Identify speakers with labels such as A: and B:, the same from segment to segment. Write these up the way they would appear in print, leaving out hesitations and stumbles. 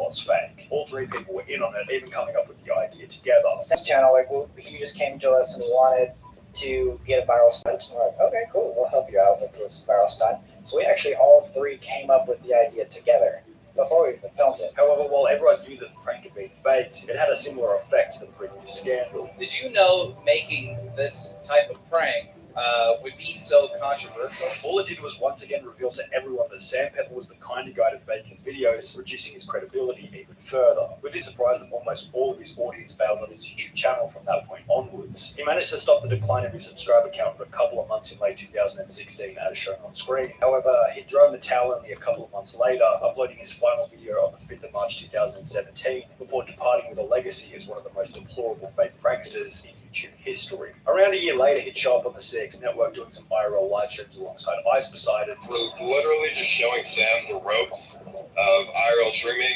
A: was fake. All three people were in on it, even coming up with the idea together.
B: Sam's channel, he just came to us and he wanted to get a viral stunt. And we're like, okay, cool, we'll help you out with this viral stunt. So we actually all three came up with the idea together before we even filmed it.
A: However, while everyone knew that the prank had been faked, it had a similar effect to the previous scandal.
C: Did you know making this type of prank would be so controversial?
A: All it did was once again reveal to everyone that Sam Pepper was the kind of guy to fake his videos, reducing his credibility even further. With this surprise that almost all of his audience bailed on his YouTube channel from that point onwards. He managed to stop the decline of his subscriber count for a couple of months in late 2016 as shown on screen. However, he'd thrown the towel only a couple of months later, uploading his final video on the 5th of March 2017, before departing with a legacy as one of the most deplorable fake pranksters in YouTube history. Around a year later, he'd show up on the CX network doing some IRL live streams alongside Ice Poseidon.
D: We're literally just showing Sam the ropes of IRL streaming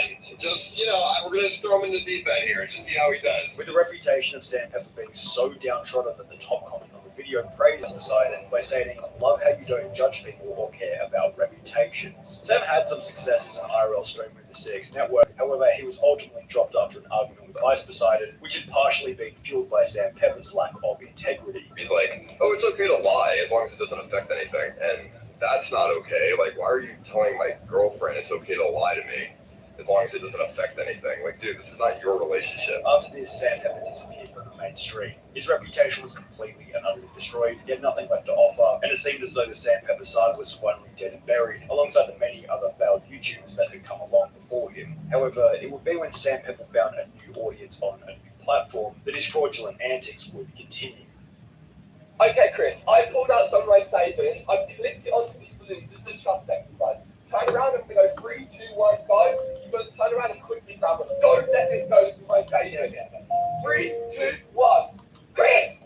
D: and just, we're going to just throw him in the deep end here and just see how he does.
A: With the reputation of Sam Pepper being so downtrodden that the top comment on the video praised Poseidon by stating, "Love how you don't judge people or care about reputations." Sam had some success as an IRL streamer in the CX network. However, he was ultimately dropped after an argument with Ice Poseidon, which had partially been fueled by Sam Pepper's lack of integrity.
D: He's like, oh, it's okay to lie as long as it doesn't affect anything. And that's not okay. Like, why are you telling my girlfriend it's okay to lie to me as long as it doesn't affect anything? Like, dude, this is not your relationship.
A: After this, Sam Pepper disappeared from the mainstream. His reputation was completely and utterly destroyed. He had nothing left to offer, and it seemed as though the Sam Pepper saga was finally dead and buried, alongside the many other failed YouTubers that had come along before him. However, it would be when Sam Pepper found a new audience on a new platform that his fraudulent antics would continue.
E: Okay, Chris, I pulled out some of my savings. I've clicked it onto these balloons. This is a trust exercise. Turn around and we go 3, 2, 1, go. You've got to turn around and quickly grab it. Don't let this go. This is my savings. 3, 2, 1. Chris!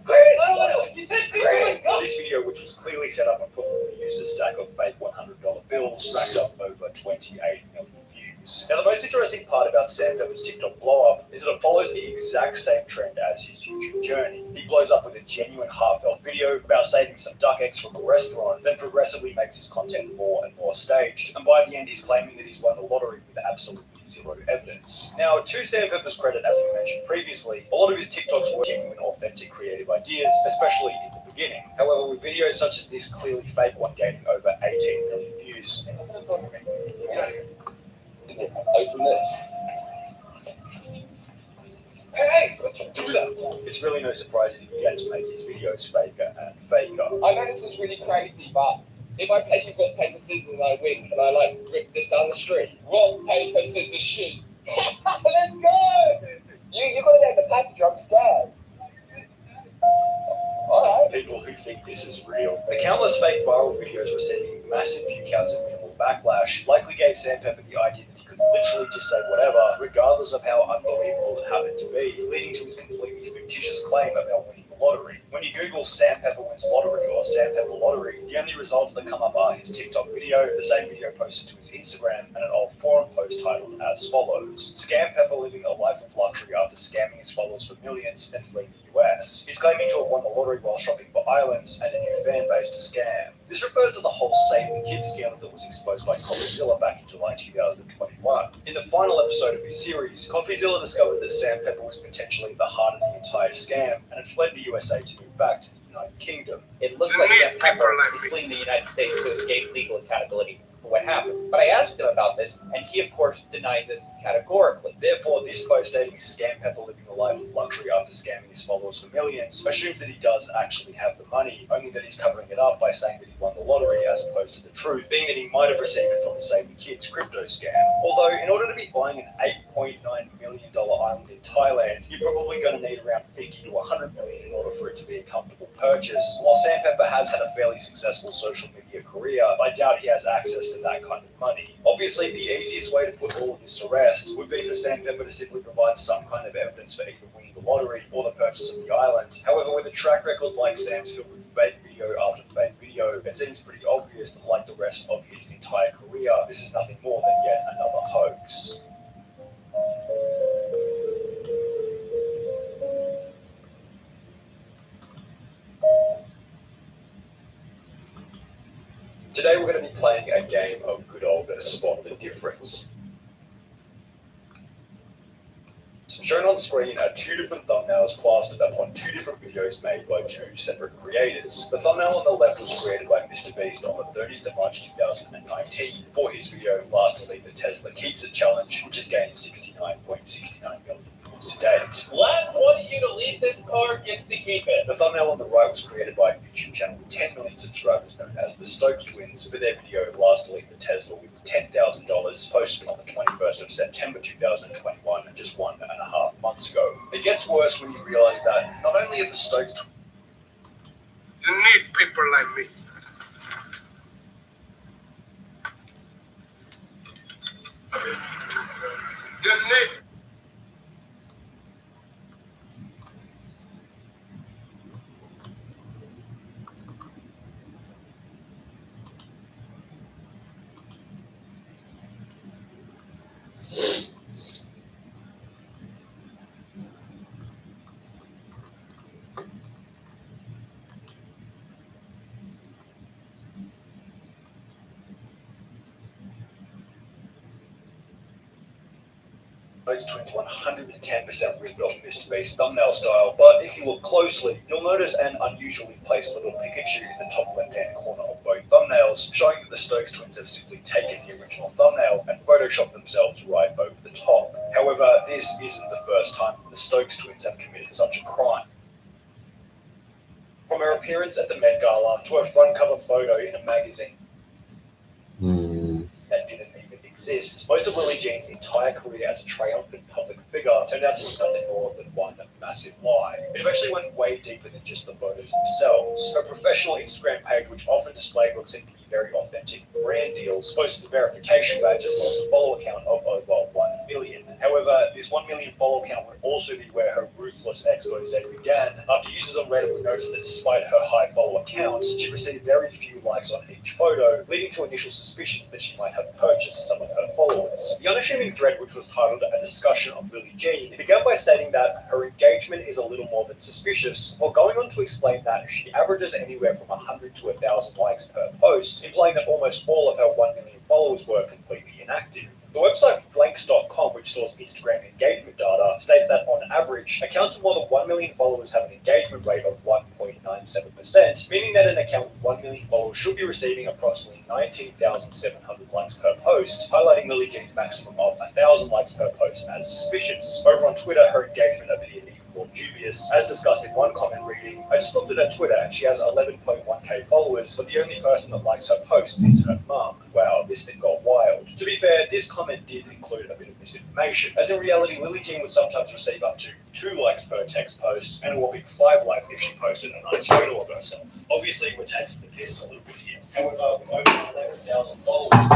E: You said Chris!
A: This video, which was clearly set up and probably used a stack of fake $100 bills, racked up over 28 million views. Now, the most interesting part about Sam Pepper's TikTok blow-up is that it follows the exact same trend as his YouTube journey. He blows up with a genuine, heartfelt video about saving some duck eggs from a restaurant, then progressively makes his content more and more staged, and by the end he's claiming that he's won the lottery with absolutely zero evidence. Now, to Sam Pepper's credit, as we mentioned previously, a lot of his TikToks were genuine, authentic, creative ideas, especially in the beginning. However, with videos such as this clearly fake one gaining over 18 million views,
E: Open this. Hey, let's do that.
A: it's really no surprise that he began to make his videos faker and faker.
E: I know this is really crazy, but if I play You've Got Paper, Scissors and I win, can I rip this down the street? Rock, paper, scissors, shoot. Let's go! You gotta get the passenger, I'm scared. Alright.
A: People who think this is real. The countless fake viral videos receiving massive view counts and minimal backlash likely gave Sam Pepper the idea that he could literally just say whatever, regardless of how unbelievable it happened to be, leading to his completely fictitious claim about winning the lottery. When you Google Sam Pepper wins lottery or Sam Pepper lottery, the only results that come up are his TikTok video, the same video posted to his Instagram, and an old forum post titled as follows: Scam Pepper living a life of luxury after scamming his followers for millions and fleeing the US. He's claiming to have won the lottery while shopping for islands and a new fan base to scam. This refers to the whole Save the Kids scandal that was exposed by CoffeeZilla back in July 2021. In the final episode of his series, CoffeeZilla discovered that Sam Pepper was potentially at the heart of the entire scam and had fled the USA to move back to the United Kingdom.
F: It looks like Sam Pepper is fleeing the United States to escape legal accountability for what happened. But I asked him about this, and he, of course, denies this categorically.
A: Therefore, this post stating Scam Pepper living a life of luxury after scamming his followers for millions assumes that he does actually have the money, only that he's covering it up by saying that he won the lottery as opposed to the truth, being that he might have received it from the Save the Kids crypto scam. Although, in order to be buying an $8.9 million island in Thailand, you're probably going to need around 50 to 100 million in order for it to be a comfortable purchase. While Sam Pepper has had a fairly successful social media career, I doubt he has access to that kind of money. Obviously, the easiest way to put all of this to rest would be for Sam Pepper to simply provide some kind of evidence for either winning the lottery or the purchase of the island. However, with a track record like Sam's filled with fake video after fake video, it seems pretty obvious that, like the rest of his entire career, this is nothing more than yet another hoax. Today we're going to be playing a game of good old Spot the Difference. Shown on screen are two different thumbnails plastered upon two different videos made by two separate creators. The thumbnail on the left was created by Mr. Beast on the 30th of March 2019 for his video Last to Leave the Tesla Keeps It Challenge, which has gained 69.69 million views to date.
F: Last one of you to leave this car gets to keep it.
A: The thumbnail on the right was created by a YouTube channel with 10 million subscribers known as the Stokes Twins for their video Last to Leave the Tesla with $10,000, posted on the 21st of September 2021, just 1.5 months ago. It gets worse when you realize that not only are the Stokes Twins
G: You need people like me. You need
A: Stokes Twins 110% ripped off Mr. Beast thumbnail style, but if you look closely, you'll notice an unusually placed little Pikachu in the top left-hand corner of both thumbnails, showing that the Stokes Twins have simply taken the original thumbnail and photoshopped themselves right over the top. However, this isn't the first time the Stokes Twins have committed such a crime. From her appearance at the Met Gala to her front cover photo in a magazine that didn't even exist, most of Lily Jean's entire career as a triumphant public figure turned out to be nothing more than one massive lie. It actually went way deeper than just the photos themselves. Her professional Instagram page, which often displayed what seemed to be very authentic brand deals, posted the verification badges and lost a follow account of over 1 million. However, this 1 million follow count would also be where her ruthless expose began, after users on Reddit would notice that despite her high follower count, she received very few likes on each photo, leading to initial suspicions that she might have purchased some of her followers. The unassuming thread, which was titled A Discussion of Lily Jean, began by stating that her engagement is a little more than suspicious, before going on to explain that she averages anywhere from 100 to 1,000 likes per post, implying that almost all of her 1 million followers were completely inactive. The website Flanks.com, which stores Instagram engagement data, states that on average, accounts with more than 1 million followers have an engagement rate of 1.97%, meaning that an account with 1 million followers should be receiving approximately 19,700 likes per post, highlighting Lily Jean's maximum of 1,000 likes per post as suspicious. Over on Twitter, her engagement appeared even more dubious, as discussed in one comment reading, "I just looked at her Twitter and she has 11.1k followers, but the only person that likes her posts is her mum. Wow, this thing got wild." To be fair, this comment did include a bit of misinformation, as in reality, Lily Jean would sometimes receive up to 2 likes per text post, and a whopping 5 likes if she posted a nice photo of herself. Obviously, we're taking the piss a little bit here. However, with over 11,000 followers,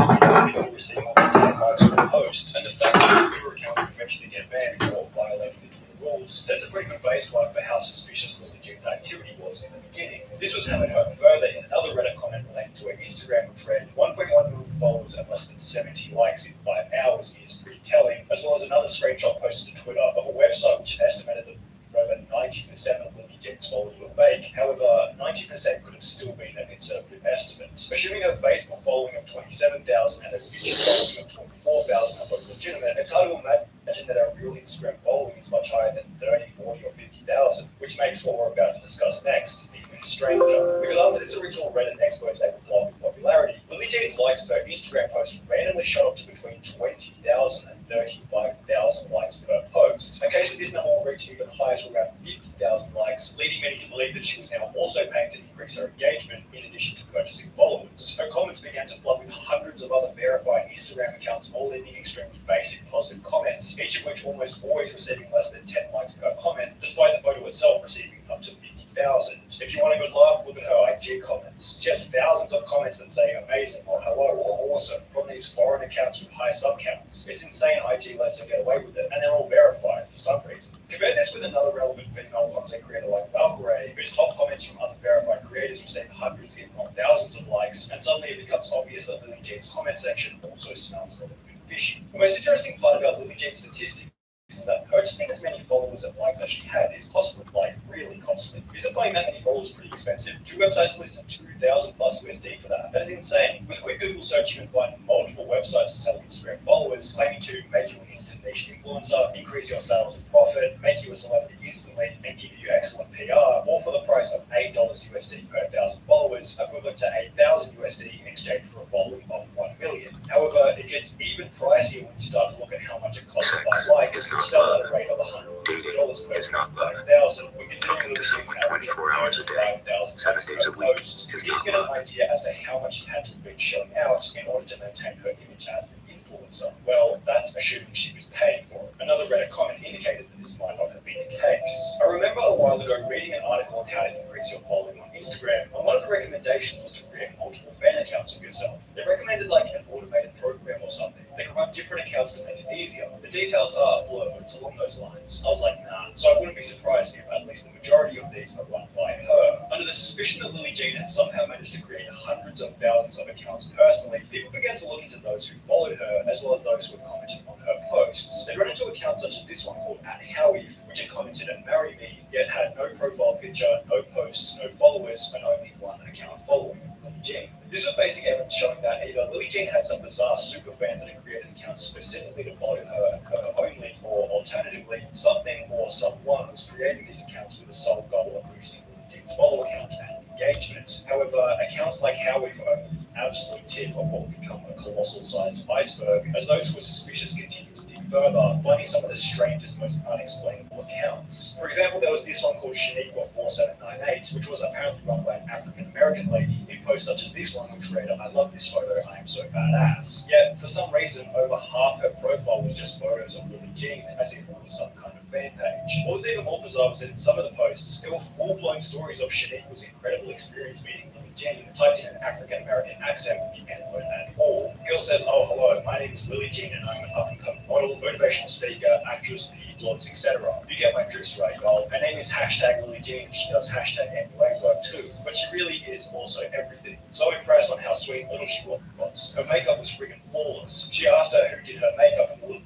A: people receive over 10 likes per post, and the fact that your account would eventually get banned for violating the rules sets a pretty good baseline for how suspicious Lily Jean's activity was in the beginning. This was hammered home further in another Reddit comment relating to her Instagram, which read, 1.1 million followers and less than 70 likes in 5 hours is pretty telling, as well as another screenshot posted to Twitter of a website which estimated that over 90% of Lily Jean's followers were fake. However, 90% could have still been a conservative estimate. Assuming her Facebook following of 27,000 and a YouTube following of 24,000 are both legitimate, it's hard to imagine that our real Instagram following is much higher than 30, 40, or 50,000, which makes what we're about to discuss next even stranger. Because after this original Reddit expert statement blocked in popularity, Lily Jean's likes per Instagram post randomly shot up to between 20,000 and 35,000 likes per post. Occasionally, this number will reach even higher to around 50,000 likes, leading many to believe that she was now also paying to increase her engagement in addition to purchasing followers. Her comments began to flood with hundreds of other verified Instagram accounts, all leaving extremely basic positive comments, each of which almost always receiving less than 10 likes per comment, despite the photo itself receiving up to 50,000. If you want a good laugh, look at her IG comments. She has thousands of comments that say amazing or hello or awesome from these foreign accounts with high sub counts. It's insane IG lets her get away with it, and they're all verified for some reason. Compare this with another relevant female content creator like Valkyrae, whose top comments from other verified creators receive hundreds if not thousands of likes, and suddenly it becomes obvious that Lily Jean's comment section also smells a little bit fishy. The most interesting part about Lily Jean's statistics is that purchasing as many followers and likes as she had is costly, like really costly. Isn't buying that many followers pretty expensive? 2 websites listed 2,000 plus USD for that. That is insane. With a quick Google search, you can find multiple websites to sell Instagram followers, claiming to make you an instant niche influencer influencer, increase your sales and profit, make you a celebrity instantly, and give you excellent PR, all for the price of $8 USD per 1,000 followers, equivalent to 8,000 USD in exchange for a following of 1 million. However, it gets even pricier when you start to look at how much it costs to buy likes, which sell at a rate of $150 per 5,000. When
H: Talking to someone 24 hours a day, 7 days a week is
A: you
H: not
A: get an
H: love.
A: idea as to how much she had to be showing out in order to maintain her image as an influencer. Well, that's assuming she was paid for it. Another Reddit comment indicated that this might not have been the case. I remember a while ago reading an article on how to increase your following on Instagram, and one of the recommendations was to create multiple fan accounts of yourself. They recommended like an automated program or something. They could run different accounts to make it easier. The details are blurred, but it's along those lines. I was like, nah. So I wouldn't be surprised if at least the majority of these are run by her. Under the suspicion that Lily Jean had somehow managed to create hundreds of thousands of accounts personally, people began to look into those who followed her, as well as those who had commented on her posts. They run into accounts such as this one called @Howie, which had commented and marry me, yet had no profile picture, no posts, no followers, and only one account following Lily Jean. This was basic evidence showing that either Lily Jean had some bizarre super fans that had created accounts specifically to follow her and her only, or alternatively, something or someone was creating these accounts with the sole goal of boosting Lily Jean's follow count and engagement. However, accounts like Howie were only the absolute tip of what would become a colossal-sized iceberg, as those who were suspicious continued to dig further, finding some of the strangest, most unexplainable accounts. For example, there was this one called Shaniqua4798, which was apparently run by an African-American lady in posts such as this one, which read, "I love this photo, I am so badass." Yet, for some reason, over half her profile was just photos of Lily Jean, as if it was some kind of fan page. What was even more bizarre was that in some of the posts, there were full-blown stories of Shaniqua's incredible experience meeting Lily Jean, typed in an African-American accent with the N-word and all. The girl says, "Oh, hello, my name is Lily Jean, and I'm an up-and-coming model, motivational speaker, actress, blogs, etc. You get my drift right, y'all. Her name is #Lily Jean. She does #NUA work too, but she really is also everything." So impressed on how sweet little she was. Her makeup was friggin' flawless. She asked her who did her makeup, and Lily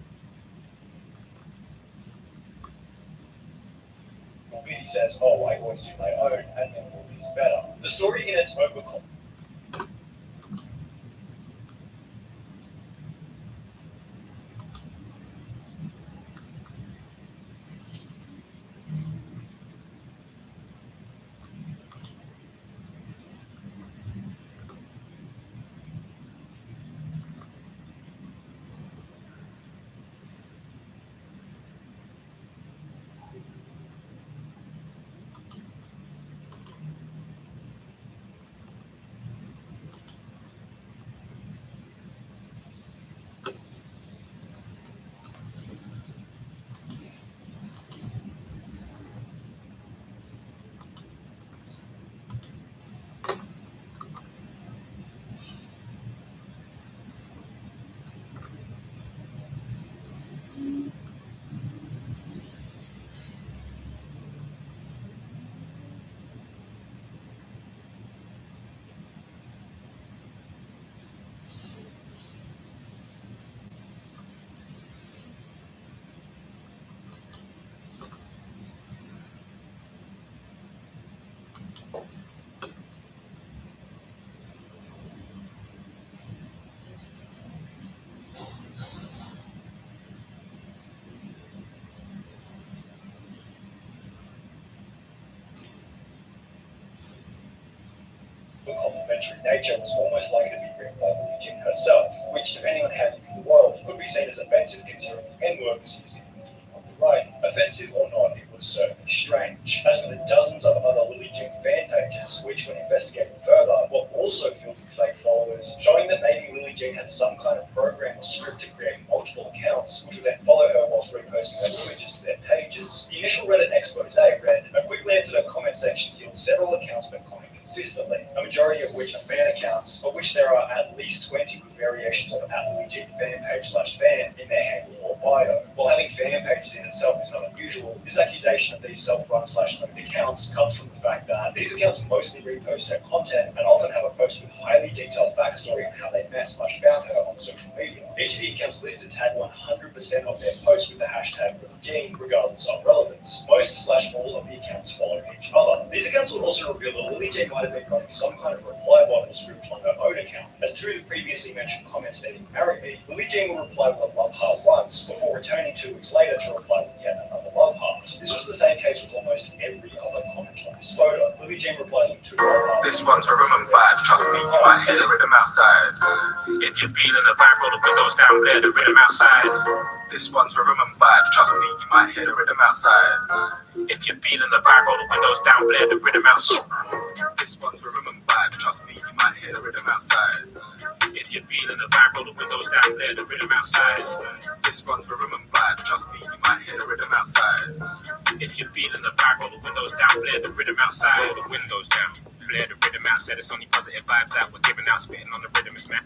A: Biddy says, "Oh, I always do my own, and then Lily's better." The story in its overcom. The complimentary nature was almost likely to be written by Lily Jean herself, which, depending on how you view the world, could be seen as offensive considering the N-word was used in the beginning of the writing. Offensive or not, it was certainly strange. As for the dozens of other Lily Jean fan pages, which, when investigated further, were also filled with fake followers, showing that maybe Lily Jean had some kind of program or script to create multiple accounts, which would then follow her whilst reposting her images to their pages. The initial Reddit expose read, "A quick glance at her comment section sealed several accounts that comment consistently, a majority of which are fan accounts, of which there are at least 20 with variations of @Lily Jean fan page /fan in their handle or bio. While having fan pages in itself is not unusual, this accusation of these self-run /owned accounts comes from the fact that these accounts mostly repost her content and often have a post with highly detailed backstory on how they met /found her on social media. Each of the accounts listed tag 100% of their posts with the hashtag Lilygene, regardless of relevance. Most/all of the accounts follow each other. These accounts will also reveal that Lilygene might have been running some kind of reply bot or script on her own account. As to the previously mentioned comment stating "marry me," Lilygene will reply with a love heart once, before returning 2 weeks later to reply with yet another love heart. This was the same case with almost every other comment on this photo. Lilygene replies with 2 love hearts.
H: This one's for room and vibe, trust me, you might hear the rhythm outside. If you're feeling the vibe, roll the windows down, blare the rhythm outside. This one's for room and vibe, trust me, you might hear the rhythm outside. If you're feeling the vibe, roll the windows down, blare the rhythm outside. This one's for room and vibe, trust me, you might hear the rhythm outside. If you're feeling the vibe, roll the windows down, blare the rhythm outside. This one's for room and vibe, trust me, you might hear the rhythm outside. If you're feeling the vibe, roll the windows down, blare the rhythm outside. Roll the windows down, blare the rhythm outside. It's only positive vibes that we're giving out, spitting on the rhythm, it's man.